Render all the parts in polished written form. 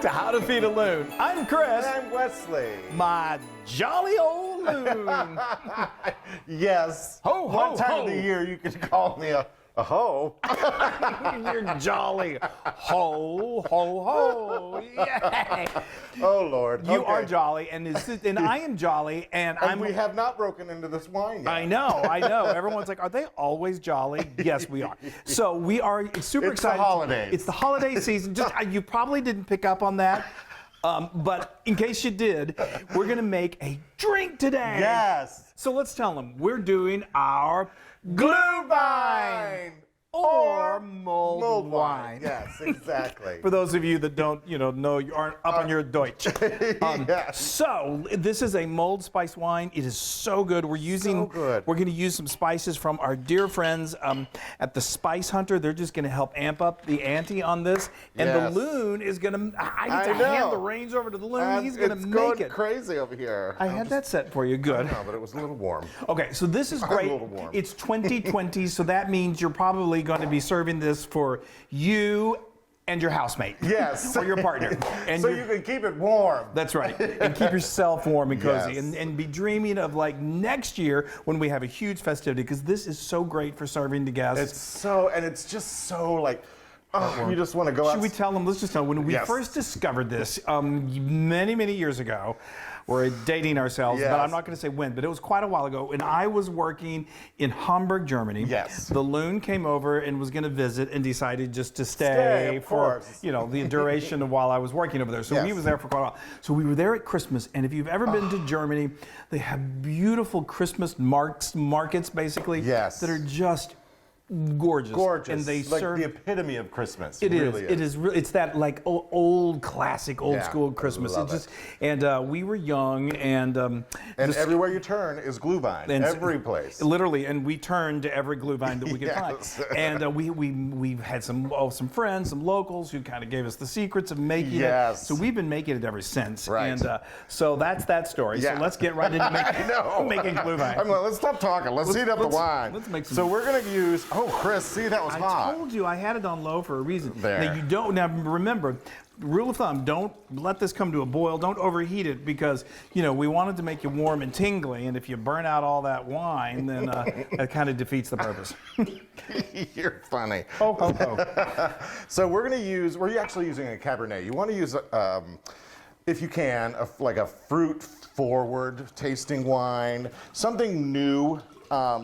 to How to Feed a Loon. I'm Chris. And I'm Wesley. My jolly old loon. Yes. Ho, ho, One time ho. of the year you could call me a hoe. You're jolly. Ho, ho, ho. Yay. Oh, Lord. You Okay. are jolly, and I am jolly, and we have not broken into this wine yet. I know. Everyone's like, are they always jolly? Yes, we are. So we are super It's the excited. holidays. It's the holiday season. You probably didn't pick up on that. But in case you did, we're going to make a drink today. Yes. So let's tell them we're doing our Glühwein or mulled wine. Yes, exactly. For those of you that don't, know you aren't up on your Deutsch. Yes. So this is a mulled spice wine. It is so good. We're using. So good. We're going to use some spices from our dear friends at the Spice Hunter. They're just going to help amp up the ante on this. And Yes. the Loon is going to. I get to I know. hand the reins over to the Loon. He's going to it's make going it. crazy over here. I had that set for you. Good. No, but it was a little warm. Okay, so this is A great. little warm. It's 2020, so that means you're probably going to be serving this for you and your housemate. Yes. Or your partner. And so your- you can keep it warm. That's right. And keep yourself warm and cozy. Yes. And be dreaming of like next year when we have a huge festivity, because this is so great for serving to guests. It's just so like, oh, you just want to go out. Should we tell them? Let's just tell them. When we Yes. first discovered this many, many years ago, we're dating ourselves, but Yes. I'm not going to say when, but it was quite a while ago. And I was working in Hamburg, Germany. Yes. The Loon came over and was going to visit and decided just to Stay, stay of for, course. the duration of while I was working over there. So Yes. he was there for quite a while. So we were there at Christmas. And if you've ever been to Germany, they have beautiful Christmas markets, basically, Yes. that are just gorgeous. Gorgeous. And they like serve the epitome of Christmas. it is. Really It is. It's that like old classic, old Yeah, school I Christmas. love It's just, and we were young, and And just- everywhere you turn is Glühwein. and Every place. literally, and we turned to every Glühwein that we could Yes. find. And we've had some friends, some locals who kind of gave us the secrets of making Yes. it. So we've been making it ever since. Right. And so that's that story. Yeah. So let's get right into I know. making Glühwein. I'm like, let's stop talking. Let's heat up the wine. let's make some- So we're gonna use. Oh, Chris, see that was I hot. told you I had it on low for a reason. There. Now you don't. Now remember, rule of thumb: don't let this come to a boil. Don't overheat it because we wanted to make you warm and tingly. And if you burn out all that wine, then that kind of defeats the purpose. You're funny. Ho ho ho! So we're actually using a Cabernet. You want to use, if you can, like a fruit-forward tasting wine, something new,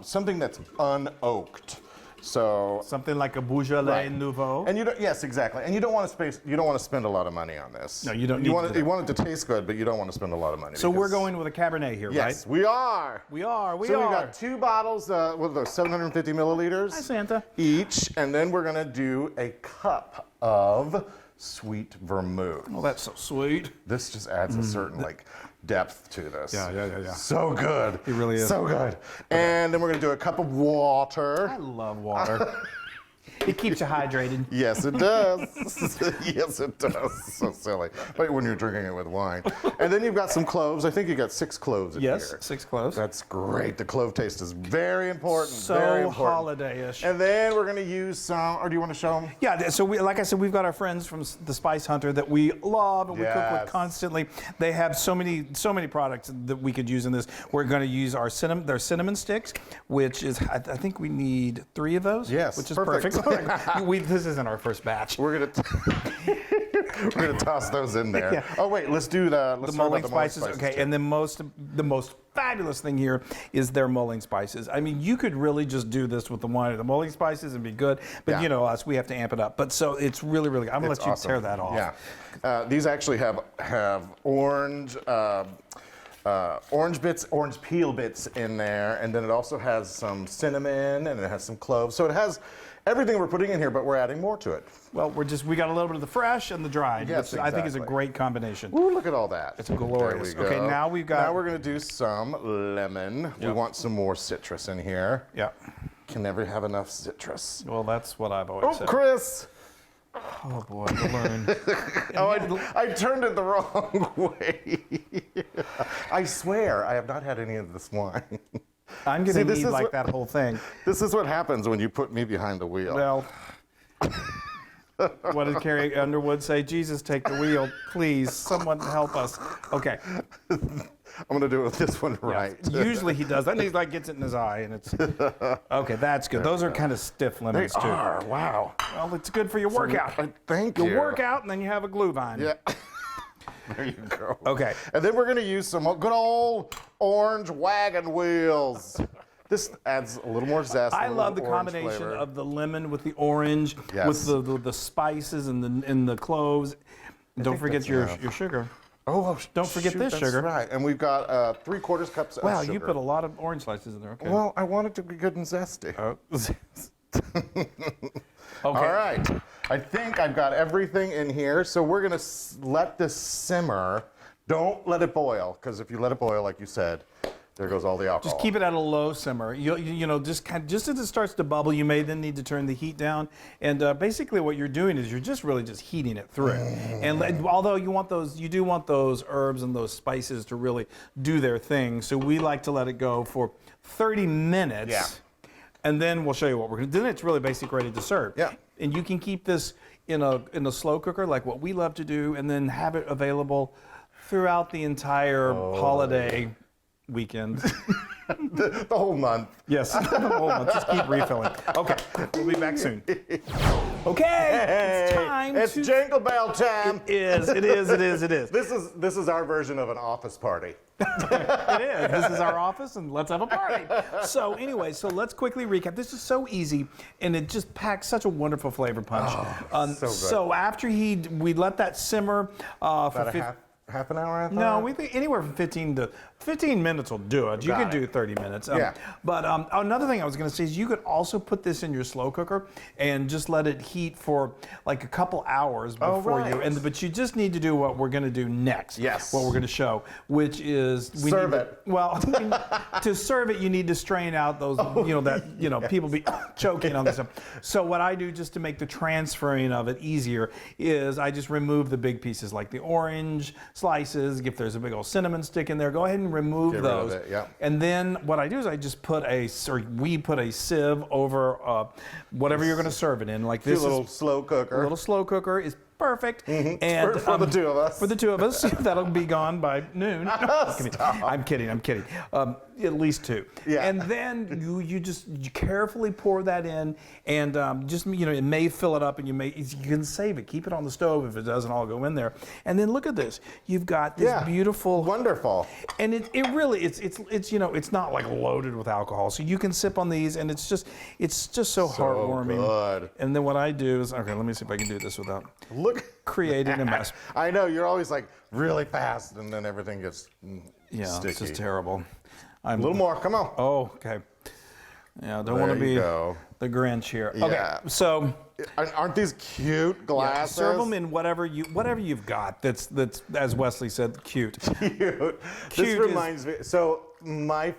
something that's unoaked. So Something like a Beaujolais Right. Nouveau. And yes, exactly. And you don't want to spend a lot of money on this. No, you don't need You to want do it, that. you want it to taste good, but you don't want to spend a lot of money. So we're because- going with a Cabernet here, Yes, right? we are. We are. So we've got 2 bottles, what are those, 750 milliliters? Hi, Santa. Each, and then we're gonna do a cup of sweet vermouth. Oh, that's so sweet. This just adds a certain depth to this. Yeah. So good. It really is. So good. And then we're gonna do a cup of water. I love water. It keeps you hydrated. Yes, it does. Yes, it does. So silly. But when you're drinking it with wine. And then you've got some cloves. I think you got 6 cloves in Yes, here. 6 cloves. That's great. The clove taste is very important. So very important. holiday-ish. And then we're going to use some, or do you want to show them? Yeah, so like I said, we've got our friends from the Spice Hunter that we love and we cook with Yes. constantly. They have so many products that we could use in this. We're going to use their cinnamon sticks, which is I think we need 3 of those. Yes, which is perfect. perfect. This isn't our first batch. We're gonna toss those in there. Yeah. Oh wait, let's do the The mulling spices. Okay, too. and the most fabulous thing here is their mulling spices. I mean, you could really just do this with the wine or the mulling spices and be good, but Yeah. us, we have to amp it up. But so it's really, really good. I'm gonna It's let you awesome. tear that off. Yeah, these actually have orange. Orange peel bits in there, and then it also has some cinnamon and it has some cloves. So it has everything we're putting in here, but we're adding more to it. Well, we got a little bit of the fresh and the dried, Yes, which I think is a exactly. great combination. Ooh, look at all that. It's glorious. There we go. Okay, now we've got- Now we're going to do some lemon. We Yep. want some more citrus in here. Yeah. Can never have enough citrus. Well, that's what I've always Oh, said. Chris! Oh boy, the Loon. Oh, I turned it the wrong way. I swear, I have not had any of this wine. I'm See, gonna this need is like what- that whole thing. This is what happens when you put me behind the wheel. Well, What did Carrie Underwood say? Jesus, take the wheel, please. Someone help us. Okay. I'm going to do it with this one right. Yeah. Usually he does that. And he like gets it in his eye, and it's okay. That's good. Those are kind of stiff lemons too. Wow. Well, it's good for your workout. Thank you. You work out, and then you have a Glühwein. Yeah. There you go. Okay. And then we're going to use some good old orange wagon wheels. This adds a little more zest. I love the combination of the lemon with the orange, with the spices and the cloves. Don't forget your sugar. Oh, don't forget this sugar. That's right. And we've got 3/4 cups of sugar. Wow, you put a lot of orange slices in there. Okay. Well, I want it to be good and zesty. Okay. All right. I think I've got everything in here. So we're going to let this simmer. Don't let it boil, because if you let it boil, like you said, there goes all the alcohol. Just keep it at a low simmer. You know, just as it starts to bubble, you may then need to turn the heat down. And basically, what you're doing is you're just really just heating it through. And although you do want those herbs and those spices to really do their thing. So we like to let it go for 30 minutes. Yeah. And then we'll show you what we're going to do. Then it's really basic, ready to serve. Yeah. And you can keep this in a slow cooker, like what we love to do, and then have it available throughout the entire holiday weekend. the whole month. Yes, the whole month. Just keep refilling. Okay, we'll be back soon. Okay, it's time. It's Jingle Bell time. It is. This is our version of an office party. It is. This is our office, and let's have a party. So anyway, let's quickly recap. This is so easy, and it just packs such a wonderful flavor punch. So good. So after we let that simmer for half an hour, I thought? No, we think anywhere from 15 minutes will do it. You could do 30 minutes. But another thing I was going to say is you could also put this in your slow cooker and just let it heat for like a couple hours before you. But you just need to do what we're going to do next. Yes. What we're going to show, which is serve it. Well, to serve it, you need to strain out those. People be choking on this stuff. So what I do just to make the transferring of it easier is I just remove the big pieces like the orange slices. If there's a big old cinnamon stick in there, go ahead and remove those. Rid of it, yeah. And then what I do is I just we put a sieve over whatever you're going to serve it in. Like this little slow cooker. A little slow cooker is perfect. And for the two of us. For the two of us, that'll be gone by noon. I'm kidding. At least 2. Yeah. And then you carefully pour that in, and it may fill it up, and you can save it. Keep it on the stove if it doesn't all go in there. And then look at this. You've got this beautiful, wonderful. And it's not like loaded with alcohol, so you can sip on these, and it's just so heartwarming. Good. And then what I do is let me see if I can do this without creating a mess. I know you're always like really fast, and then everything gets sticky. This is terrible. A little more, come on. Oh, okay. Yeah, don't want to be the Grinch here. Okay, Yeah. So aren't these cute glasses? serve them in whatever you've got. That's as Wesley said, cute. Cute. This reminds me. So my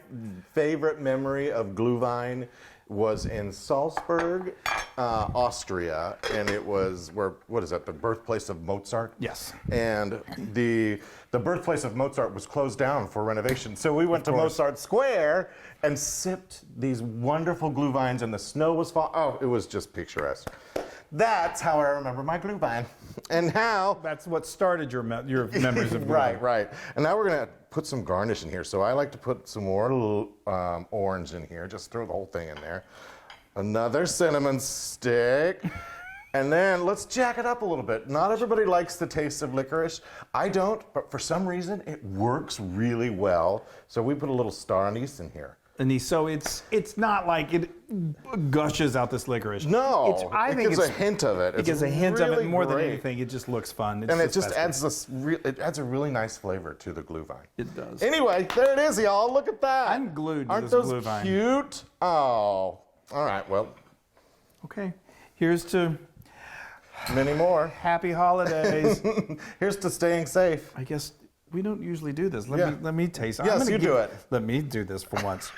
favorite memory of Glühwein was in Salzburg, Austria, and it was the birthplace of Mozart? Yes. And the birthplace of Mozart was closed down for renovation. So we went to Mozart Square and sipped these wonderful Glühweins, and the snow was falling. Oh, it was just picturesque. That's how I remember my Glühwein. And now... That's what started your memories of Glühwein. Right. And now we're going to put some garnish in here. So I like to put some more orange in here. Just throw the whole thing in there. Another cinnamon stick. And then let's jack it up a little bit. Not everybody likes the taste of licorice. I don't, but for some reason it works really well. So we put a little star anise in here. So it's not like it gushes out this licorice. No, it gives a hint of it. It gives a hint of it more than anything. It just looks fun. And it just adds a really nice flavor to the Glühwein. It does. Anyway, there it is, y'all. Look at that. I'm glued to this Glühwein. Glühwein. Cute? Oh, all right. Well. Okay. Here's to many more. Happy holidays. Here's to staying safe. I guess we don't usually do this. Let me taste. Yes, you do it. Let me do this for once.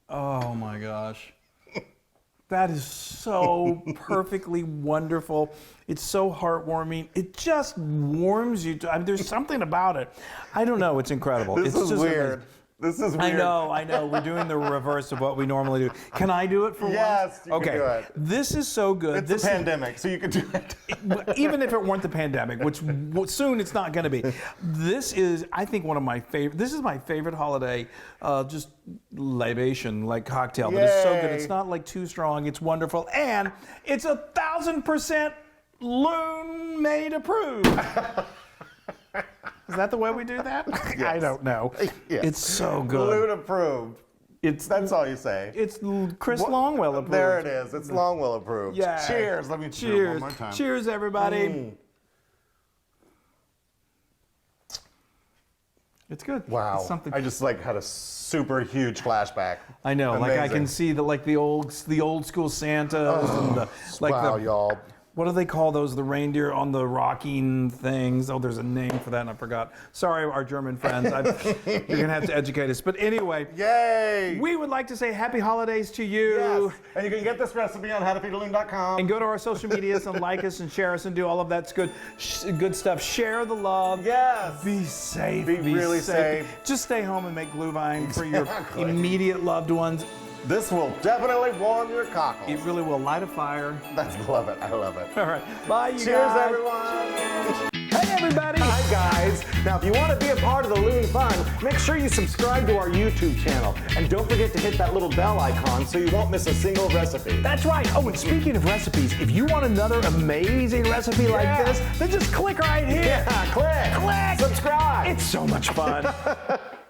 Oh my gosh. That is so perfectly wonderful. It's so heartwarming. It just warms you. There's something about it. I don't know. It's incredible. This is weird. This is weird. I know. We're doing the reverse of what we normally do. Can I do it for once? Yes, you okay. can do it. This is so good. It's a pandemic, so you can do it. Even if it weren't the pandemic, which soon it's not going to be. This is, I think, one of my favorite. This is my favorite holiday, just libation, like cocktail. But it's so good. It's not like too strong. It's wonderful, and it's 1,000% Loon made approved. Is that the way we do that? Yes. I don't know. Yes. It's so good. Loon approved. That's all you say. It's Chris Longwell approved. There it is. It's Longwell approved. Yeah. Cheers. Let me cheers one more time. Cheers, everybody. It's good. Wow. It's something. I just had a super huge flashback. I know. Amazing. Like I can see the old school Santas and Wow, y'all. What do they call those? The reindeer on the rocking things. Oh, there's a name for that, and I forgot. Sorry, our German friends. You're gonna have to educate us. But anyway, yay! We would like to say happy holidays to you. Yes. And you can get this recipe on howtofeedaloon.com. And go to our social medias and like us and share us and do all of that's good stuff. Share the love. Yes. Be safe. Be really safe. Just stay home and make Glühwein for your immediate loved ones. This will definitely warm your cockles. It really will light a fire. Love it. I love it. All right. Bye, you guys. Cheers, everyone. Hey, everybody. Hi, guys. Now, if you want to be a part of the Loon fun, make sure you subscribe to our YouTube channel. And don't forget to hit that little bell icon so you won't miss a single recipe. That's right. Oh, and speaking of recipes, if you want another amazing recipe like this, then just click right here. Yeah, click. Click. Subscribe. It's so much fun.